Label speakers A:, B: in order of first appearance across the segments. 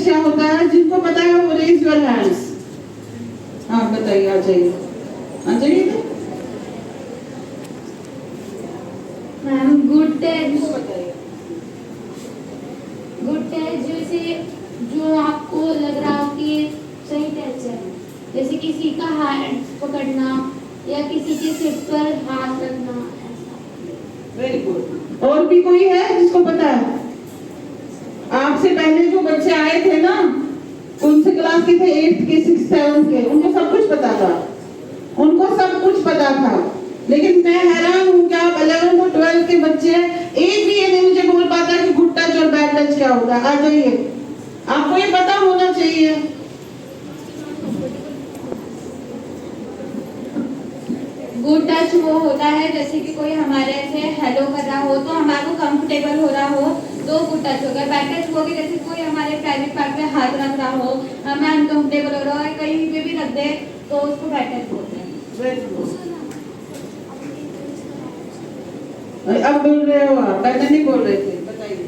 A: क्या होता है? जिनको पता है वो रेज योर हैंड्स। हाँ बताइए, आ जाइए, आ जाइए।
B: मैम गुड टच,
A: बताइए।
B: गुड टच जैसे जो आपको लग रहा हो कि सही टच है, जैसे किसी का हैंड पकड़ना या किसी के सिर पर हाथ रखना, ऐसा।
A: Very good. और भी कोई है जिसको पता है? आपसे पहले जो बच्चे आए थे ना, कौन से क्लास के थे? 8th के, 6th 7th के, उनको सब कुछ पता था, उनको सब कुछ पता था। लेकिन मैं हैरान हूँ कि आप 11th और 12th के बच्चे एक भी ये नहीं मुझे बोल पाता कि गुड टच और बैड टच क्या होता है। आ जाइए, आपको ये पता होना चाहिए।
B: गुड टच वो होता है जैसे कि कोई हमारे से हेलो कर रहा हो तो हमारे को कंफर्टेबल हो रहा हो तो गुड टच होगा। बैड टच वो कि जैसे कोई हमारे प्राइवेट पार्ट में हाथ रख रहा हो, हमें अनकंफर्टेबल हो रहा है, कहीं पे भी रख दे तो उसको बैड टच बोलते हैं।
A: अब बोल रहे हो आप, पहले नहीं बोल रहे थे, बताइए।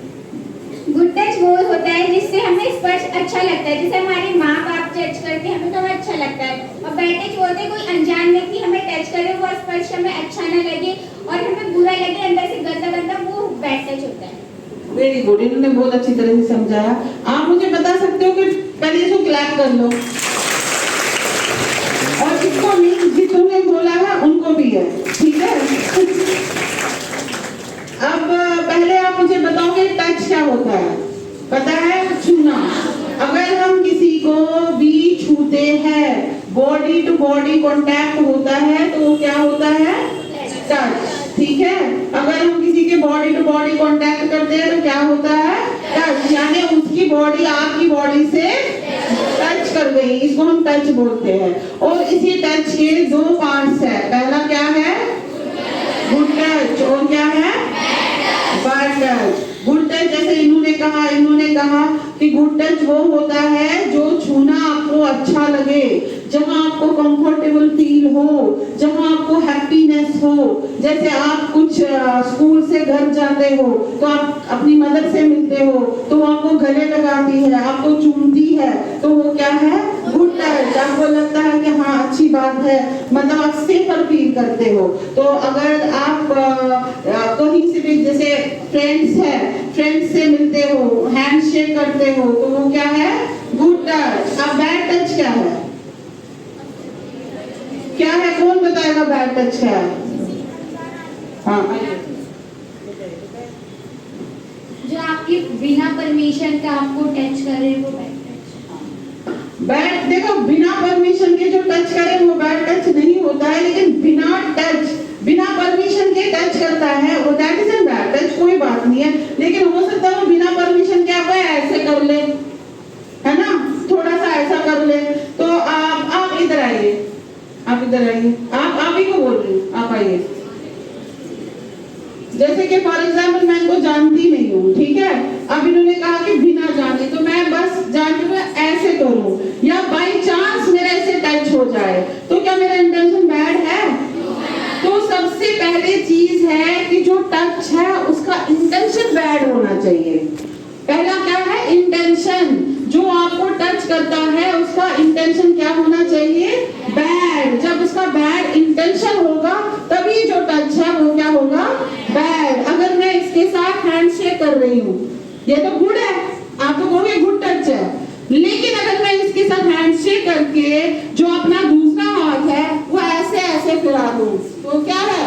C: गुड टच वो होता है जिससे हमें स्पर्श अच्छा लगता है, जैसे हमारे माँ बाप टच करते हैं हमें तो हमें अच्छा लगता है। और बैड टच वो होता है कोई अनजान व्यक्ति हमें टच करे, वो स्पर्श हमें अच्छा ना लगे और हमें बुरा लगे, अंदर से गंदा गंदा, वो बैड टच होता है।
A: वेरी गुड, इन्होंने बहुत अच्छी तरह से समझाया। आप मुझे बता सकते हो कि पहले इसको क्लैप कर लो, और जिसको नहीं, जितने बोला है उनको भी है, ठीक है? अब पहले आप मुझे बताओगे टच क्या होता है? पता है? छूना। अगर हम किसी को भी छूते हैं, बॉडी टू बॉडी कांटेक्ट होता है तो वो क्या होता है? टच, ठीक है? अगर हम किसी के बॉडी टू बॉडी कांटेक्ट करते हैं तो क्या होता है? टच, यानी उसकी बॉडी आपकी बॉडी से टच कर गई, इसको हम टच बोलते हैं। और इसी टच के दो पार्ट्स है, पहला क्या है? गुड टच, और क्या है? Bad touch. गुड टच जैसे इन्होंने कहा कि गुड टच वो होता है जो छूना आपको अच्छा लगे, जहां आपको कंफर्टेबल फील हो, जहां आपको हैप्पीनेस हो। जैसे आप कुछ स्कूल से घर जाते हो तो आप अपनी मदर से मिलते हो तो वो आपको गले लगाती है, आपको चूमती है, तो वो क्या है? Good touch. आपको लगता है कि हाँ अच्छी बात है, मतलब आप सेफर फील करते हो। तो अगर आप कहीं से भी, जैसे फ्रेंड्स से मिलते हो, हैंडशेक करते हो, तो वो क्या है? Good touch. अब बैड टच क्या है? क्या है? कौन बताएगा बैड टच क्या है? हाँ,
B: जो आपकी बिना परमिशन का आपको टच करे वो बैड टच।
A: बैड, देखो बिना परमिशन के जो टच करे वो बैड टच नहीं होता है, लेकिन बिना परमिशन के टच करता है वो दैट इज बैड टच। कोई बात नहीं है, लेकिन हो सकता है वो बिना परमिशन के आप ऐसे कर ले, है ना, थोड़ा सा ऐसा कर ले। तो आप इधर आइए, आप ही को बोल रही हूँ, आप आइए। जैसे कि फॉर एग्जाम्पल मैं इनको जानती नहीं हूँ, ठीक है? अब इन्होंने कहा कि बिना जाने, तो मैं बस जानते हुए ऐसे करूँ या बाय चांस मेरा ऐसे टच हो जाए, तो क्या मेरा इंटेंशन बैड है? तो सबसे पहले चीज है कि जो टच है उसका इंटेंशन बैड होना चाहिए। पहला क्या है? इंटेंशन। जो आपको टच करता है उसका इंटेंशन क्या होना चाहिए? बैड। जब उसका बैड इंटेंशन होगा तभी जो टच है वो क्या होगा? बैड। अगर मैं इसके साथ हैंडशेक कर रही हूँ, ये तो गुड है, आप तो कहोगे गुड टच है, लेकिन अगर मैं इसके साथ हैंडशेक करके जो अपना दूसरा हाथ है वो ऐसे फिरा दूं तो क्या है?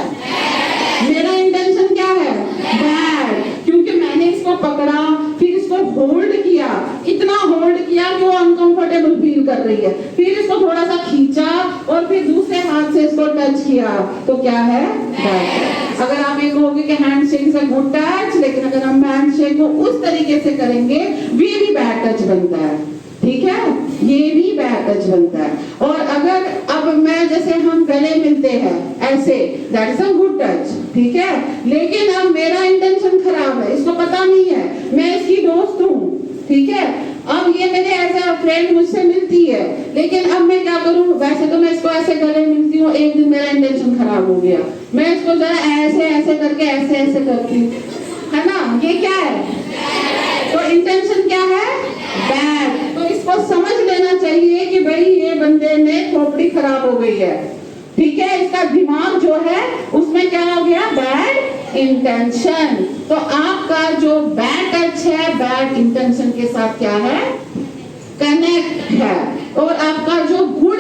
A: मेरा इंटेंशन क्या है? बैड। क्योंकि मैंने इसको पकड़ा, फिर इसको होल्ड किया, इतना होल्ड किया कि वो अनकंफर्टेबल फील कर रही है, फिर इसको थोड़ा सा खींचा और फिर दूसरे हाथ से इसको टच किया, तो क्या है? बैड। अगर आप ये कहोगे कि handshake is a good touch, लेकिन अगर हम हैंडशेक को उस तरीके से करेंगे ये भी बैड टच बनता है, ठीक है? ये भी बैड टच बनता है। और अगर अब मैं, जैसे हम गले मिलते हैं ऐसे, that is a good touch, ठीक है? लेकिन अब मेरा इंटेंशन खराब है, इसको पता नहीं है, मैं इसकी दोस्त हूँ, ठीक है? अब ये मेरे एज अ फ्रेंड मुझसे मिलती है, लेकिन अब मैं क्या करूँ? वैसे तो मैं इसको ऐसे गले मिलती हूँ, एक दिन मेरा इंटेंशन खराब हो गया, मैं इसको जरा ऐसे करके ऐसे करती हूँ, है ना? ये क्या है? तो इंटेंशन क्या है? बैड। खराब हो गई है, ठीक है। इसका दिमाग जो है उसमें क्या हो गया, बैड इंटेंशन। तो आपका जो बैड टच है बैड इंटेंशन के साथ क्या है, कनेक्ट है। और आपका जो गुड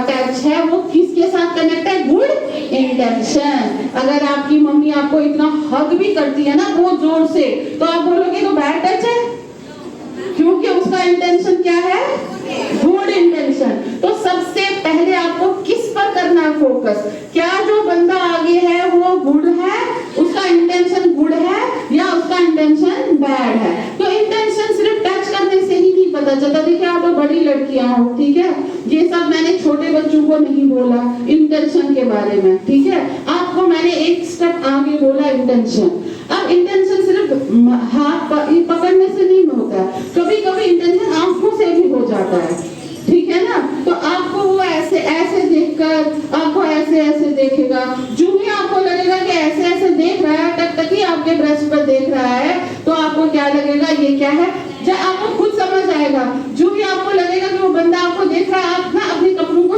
A: टच है वो किसके साथ कनेक्ट है, गुड इंटेंशन। अगर आपकी मम्मी आपको इतना हग भी करती है ना बहुत जोर से, तो आप बोलोगे तो बैड टच है, क्योंकि उसका इंटेंशन क्या है, गुड इंटेंशन। तो सबसे पहले आपको किस पर करना है फोकस, क्या जो बंदा आगे है वो गुड है, उसका इंटेंशन गुड है या उसका इंटेंशन बैड है। तो इंटेंशन सिर्फ टच करने से ही नहीं पता चलता। देखिए आप तो बड़ी लड़कियां हो, ठीक है, ये सब मैंने छोटे बच्चों को नहीं बोला इंटेंशन के बारे में, ठीक है। आपको मैंने एक स्टेप आगे बोला इंटेंशन। अब इंटेंशन सिर्फ हाथ पकड़ने से नहीं होता है, कभी कभी इंटेंशन आंखों से भी हो जाता है, ठीक है ना। तो आपको वो ऐसे ऐसे देखकर आपको ऐसे ऐसे देखेगा, जो भी आपको लगेगा कि ऐसे ऐसे देख रहा है, टकटकी आपके ब्रेस्ट पर देख रहा है, तो आपको क्या लगेगा, ये क्या है। जब आपको खुद समझ आएगा, जो भी आपको लगेगा कि वो बंदा आपको देख रहा है, आप ना अपने कपड़ों को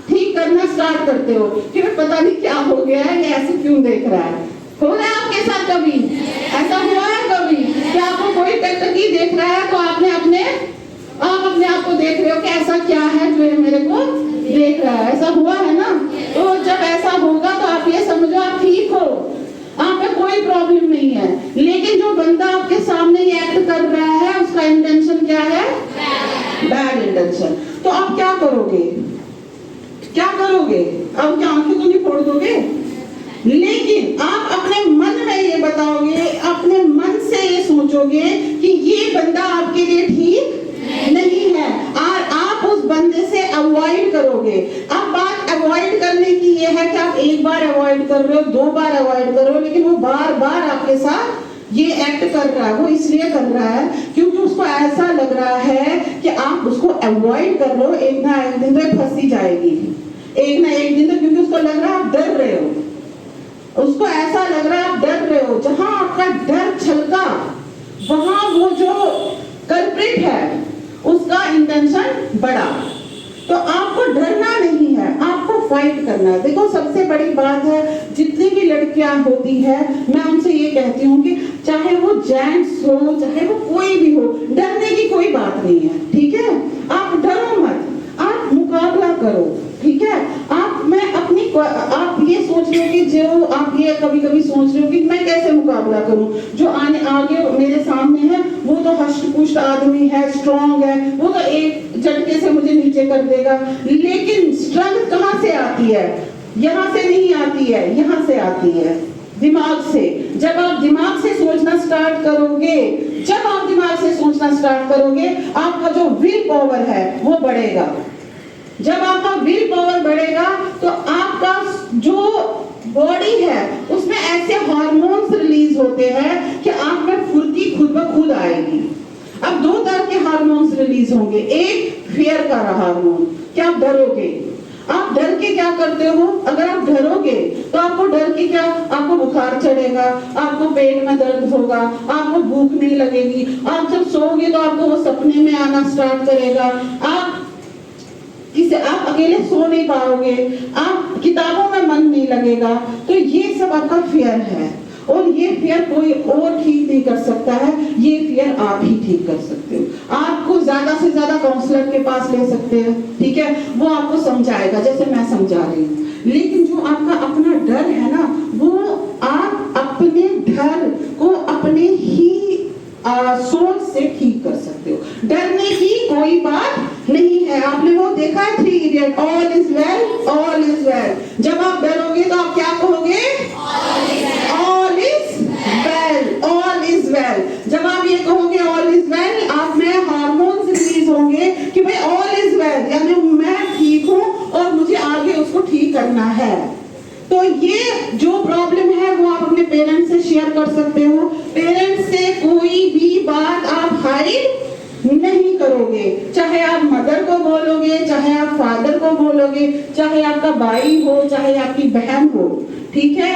A: ठीक करना स्टार्ट करते हो कि पता नहीं क्या हो गया है, ये ऐसे क्यों देख रहा है। हो रहा है आपके साथ कभी ऐसा हुआ है कभी कि आपको कोई टकटकी देख रहा है, तो आपने अपने आप को देख रहे हो कि ऐसा क्या है जो ये मेरे को देख रहा है, ऐसा हुआ है ना। तो जब ऐसा होगा तो आप ये समझो आप ठीक हो, आप में कोई प्रॉब्लम नहीं है। लेकिन जो बंदा आपके सामने ये एक्ट कर रहा है उसका इंटेंशन क्या है, बैड इंटेंशन। तो आप क्या करोगे, क्या करोगे, अब क्या आंखें तो नहीं फोड़ दोगे, लेकिन आप अपने मन में ये बताओगे, अपने मन से ये सोचोगे कि ये बंदा आपके लिए ठीक नहीं है और आप उस बंदे से अवॉइड करोगे। अब बात अवॉइड करने की ये है कि आप एक बार अवॉइड कर रहे हो, 2 बार अवॉइड कर रहे हो, लेकिन वो बार बार आपके साथ ये एक्ट कर रहा है। वो इसलिए कर रहा है क्योंकि उसको ऐसा लग रहा है कि आप उसको अवॉइड कर रहे हो, एक ना एक दिन तो फंसी जाएगी, एक ना एक दिन तो, क्योंकि उसको लग रहा है आप डर रहे हो, उसको ऐसा लग रहा है आप डर रहे हो। जहां आपका डर छलका वहां वो जो कल्प्रिट है उसका इंटेंशन बड़ा। तो आपको डरना नहीं है, आपको फाइट करना है। देखो सबसे बड़ी बात है, जितनी भी लड़कियां होती है मैं उनसे ये कहती हूँ कि चाहे वो जेंट्स हो चाहे वो कोई भी हो, डरने की कोई बात नहीं है, ठीक है। आप डरो मत, आप मुकाबला करो, ठीक है। आप ये सोच रहे हो कि जो आप ये कभी कभी सोच रहे हो कि मैं कैसे मुकाबला करूं, जो आगे मेरे सामने है वो तो हष्ट पुष्ट आदमी है, स्ट्रॉन्ग है, वो तो एक झटके से मुझे नीचे कर देगा। लेकिन स्ट्रेंथ कहां से आती है, यहां से नहीं आती है, यहां से आती है दिमाग से। जब आप दिमाग से सोचना स्टार्ट करोगे, जब आप दिमाग से सोचना स्टार्ट करोगे, आपका जो विल पावर है वो बढ़ेगा। जब आपका विल पावर बढ़ेगा तो आपका जो बॉडी है उसमें ऐसे हार्मोन्स रिलीज होते हैं कि आप में फुर्ती खुद ब खुद आएगी। अब 2 तरह के हार्मोन्स रिलीज होंगे, एक फियर का हार्मोन, क्या आप डरोगे, आप डर के क्या करते हो, अगर आप डरोगे तो आपको डर के क्या, आपको बुखार चढ़ेगा, आपको पेट में दर्द होगा, आपको भूख नहीं लगेगी, आप जब सोओगे तो आपको वो सपने में आना स्टार्ट करेगा, आप अकेले सो नहीं पाओगे, आप किताबों में मन नहीं लगेगा। तो ये सब आपका फियर है और ये फियर कोई और ठीक नहीं कर सकता है, ये फियर आप ही ठीक कर सकते हो। आपको ज्यादा से ज्यादा काउंसलर के पास ले सकते हैं, ठीक है, वो आपको समझाएगा जैसे मैं समझा रही हूँ। लेकिन जो आपका अपना डर है ना, वो आप अपने डर को अपने ही सोच से ठीक कर सकते हो। डरने की कोई बात नहीं है। आपने वो देखा है 3 idiot, all is well, all is well. जब आप डरोगे तो आप क्या कहोगे, all is well, all is well. जब आप ये कहोगे ऑल इज वेल, आप में हार्मोन्स रिलीज होंगे कि भाई ऑल इज वेल, यानी मैं ठीक हूँ और मुझे आगे उसको ठीक करना है। तो ये जो प्रॉब्लम है वो आप अपने पेरेंट्स से शेयर कर सकते हो। पेरेंट्स से कोई भी बात आप हाइड नहीं करोगे, चाहे आप मदर को बोलोगे, चाहे आप फादर को बोलोगे, चाहे आपका भाई हो, चाहे आपकी बहन हो, ठीक है।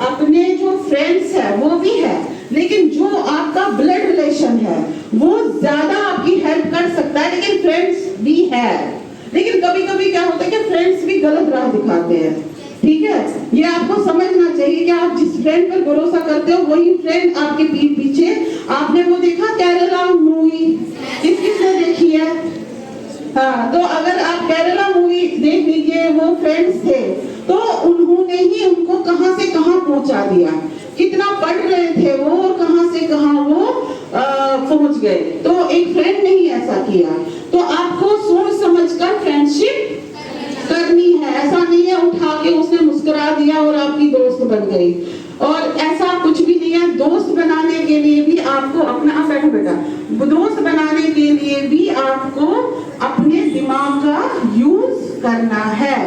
A: अपने जो फ्रेंड्स है वो भी है, लेकिन जो आपका ब्लड रिलेशन है वो ज्यादा आपकी हेल्प कर सकता है, लेकिन फ्रेंड्स भी है। लेकिन कभी कभी क्या होता है कि फ्रेंड्स भी गलत राह दिखाते हैं, ठीक है। ये आपको समझना चाहिए कि आप जिस फ्रेंड पर भरोसा करते हो वही फ्रेंड आपके पीठ पीछे, आपने वो देखा केरला मूवी, किसने देखी है? हाँ, तो अगर आप केरला मूवी देख लीजिए, वो फ्रेंड्स थे तो उन्होंने ही उनको कहां से कहां पहुंचा दिया, कितना पढ़ रहे थे वो और कहां से कहां वो पहुंच गए। तो एक फ्रेंड ने ही ऐसा किया। तो आपको सोच समझकर फ्रेंडशिप करनी है, ऐसा नहीं है उठा के उसने मुस्कुरा दिया और आपकी दोस्त बन गई, और ऐसा कुछ भी नहीं है। दोस्त बनाने के लिए भी आपको अपना, बैठो बेटा, दोस्त बनाने के लिए भी आपको अपने दिमाग का यूज करना है।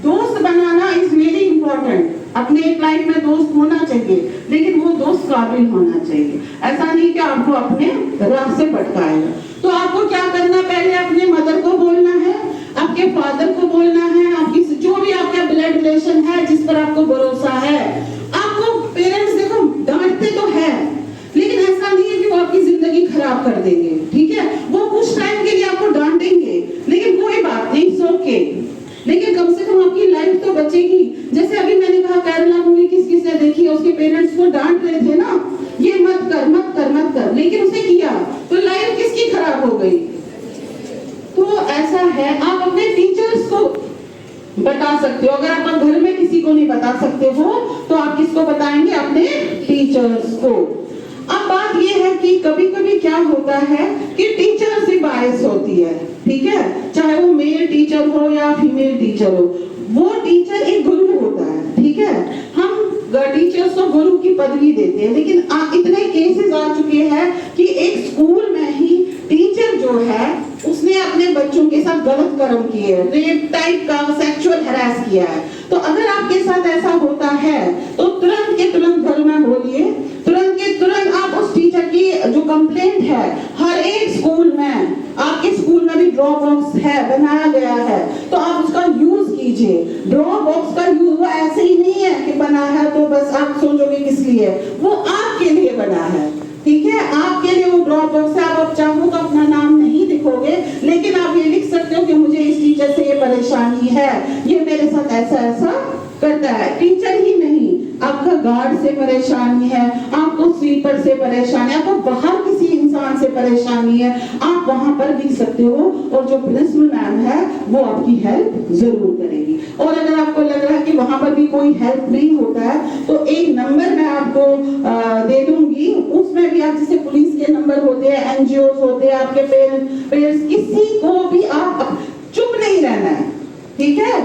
A: दोस्त बनाना इज वेरी इंपॉर्टेंट। अपने एक लाइफ में दोस्त होना चाहिए, लेकिन वो दोस्त काबिल होना चाहिए। ऐसा नहीं कि आपको अपने राह से भटकाएगा। तो आपको क्या करना, पहले अपने मदर को बोलना है, आपके फादर को बोलना है, आपकी जो भी आपका ब्लड रिलेशन है जिस पर आपको भरोसा है। आपको पेरेंट्स देखो डांटते तो है, लेकिन ऐसा नहीं है कि वो आपकी जिंदगी खराब कर देंगे, ठीक है। वो कुछ टाइम के लिए आपको डांटेंगे, लेकिन कोई बात नहीं, इट्स ओके। लेकिन कम से कम आपकी लाइफ तो बचेगी। जैसे अभी मैंने कहा केरला मूवी किस किसने देखी है, उसके पेरेंट्स को डांट रहे थे ना, ये मत कर मत कर मत कर, लेकिन उसे किया तो लाइफ किसकी खराब हो गई। तो ऐसा है, आप अपने टीचर्स को बता सकते हो। अगर आप घर में किसी को नहीं बता सकते हो तो आप किसको बताएंगे, अपने टीचर्स को। अब बात ये है कि कभी कभी क्या होता है कि टीचर से बायस होती है, ठीक है, चाहे वो मेल टीचर हो या फीमेल टीचर हो, वो टीचर एक गुरु होता है, ठीक है। हम टीचर्स को गुरु की पदवी देते हैं, लेकिन इतने केसेस आ चुके हैं कि एक स्कूल में ही टीचर जो है उसने अपने बच्चों के साथ गलत कर्म किए, रेप टाइप का सेक्सुअल हैरेस किया है। तो अगर आपके साथ ऐसा होता है तो तुरंत के तुरंत घर में बोलिए, तुरंत के तुरंत आप उस टीचर की जो कंप्लेंट है, हर एक स्कूल में, आपके स्कूल में भी ड्रॉप बॉक्स है, बनाया गया है, तो आप उसका यूज कीजिए। ड्रॉप बॉक्स का यूज वो ऐसे ही नहीं है कि बना है तो बस आप सोचोगे किस लिए, वो आपके लिए बना है, ठीक है। आपके लिए वो ड्रॉप बॉक्स है। आप चाहो तो अपना नाम नहीं लिखोगे, लेकिन आप ये लिख सकते हो कि मुझे इस टीचर से ये परेशानी है, ये मेरे साथ ऐसा ऐसा करता है। टीचर ही नहीं, आपका गार्ड से परेशानी है, आपको स्वीपर से परेशानी है, आपको बाहर किसी इंसान से परेशानी है, आप वहां पर लिख सकते हो, और जो प्रिंसिपल मैम है वो आपकी हेल्प जरूर करेगी। और अगर आपको लग रहा है कि वहां पर भी कोई हेल्प नहीं होता है तो एक नंबर मैं आपको दे दूंगी, उसमें भी आप, जैसे पुलिस के नंबर होते हैं, एनजीओस होते हैं, आपके पेरेंट्स, किसी को भी आप चुप नहीं रहना है, ठीक है।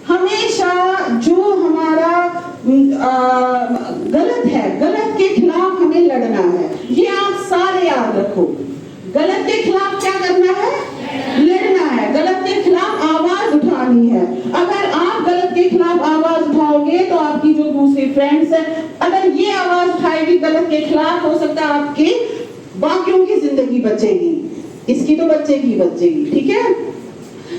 A: हमेशा जो हमारा गलत है, गलत के खिलाफ हमें लड़ना है, ये आप सारे याद रखो। गलत के खिलाफ क्या करना है, लड़ना है, गलत के खिलाफ आवाज उठानी है। अगर आप गलत के खिलाफ आवाज उठाओगे तो आपकी जो दूसरी फ्रेंड्स है, अगर ये आवाज उठाएगी गलत के खिलाफ, हो सकता है आपकी बाकियों की जिंदगी बचेगी, इसकी तो बचेगी, ठीक है।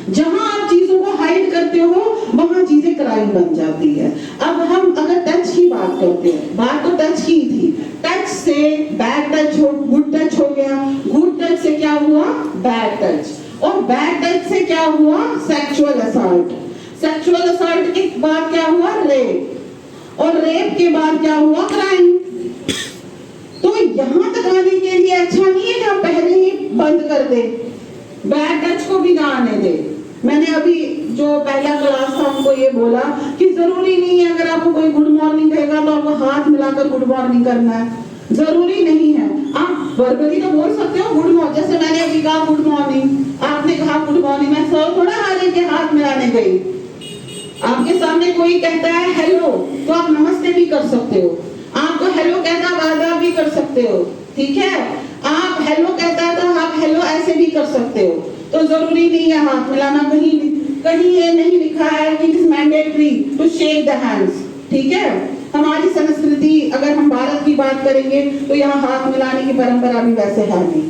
A: जहां आप चीजों को हाइड करते हो वहां चीजें क्राइम बन जाती है। अब हम अगर टच की बात करते हैं, बात तो टच की थी, टच से बैड टच हो, गुड टच हो गया, गुड टच से क्या हुआ, बैड टच, और बैड टच से क्या हुआ, सेक्सुअल असॉल्ट, सेक्सुअल असॉल्ट के बाद क्या हुआ, रेप, और रेप के बाद क्या हुआ, क्राइम। तो यहां तक आने के लिए अच्छा नहीं है कि आप पहले ही बंद कर दे, बैड टच को भी ना आने दे। मैंने अभी जो पहला क्लास था उनको ये बोला कि जरूरी नहीं है अगर आपको कोई गुड मॉर्निंग कहेगा तो आपको हाथ मिलाकर गुड मॉर्निंग करना है, जरूरी नहीं है। आप वर्बली तो बोल सकते हो गुड मॉर्निंग, जैसे मैंने अभी कहा गुड मॉर्निंग, आपने कहा गुड मॉर्निंग, मैं सर थोड़ा हारे के हाथ मिलाने गई। आपके सामने कोई कहता है हेलो तो आप नमस्ते भी कर सकते हो, आपको हेलो कहता आप आदाब भी कर सकते हो, ठीक है। आप हेलो कहता है तो आप हेलो ऐसे भी कर सकते हो, तो जरूरी नहीं है हाथ मिलाना। कहीं ये नहीं लिखा है कि it is mandatory to shake the hands, ठीक है। हमारी संस्कृति, अगर हम भारत की बात करेंगे तो यहाँ हाथ मिलाने की परंपरा भी वैसे है नहीं।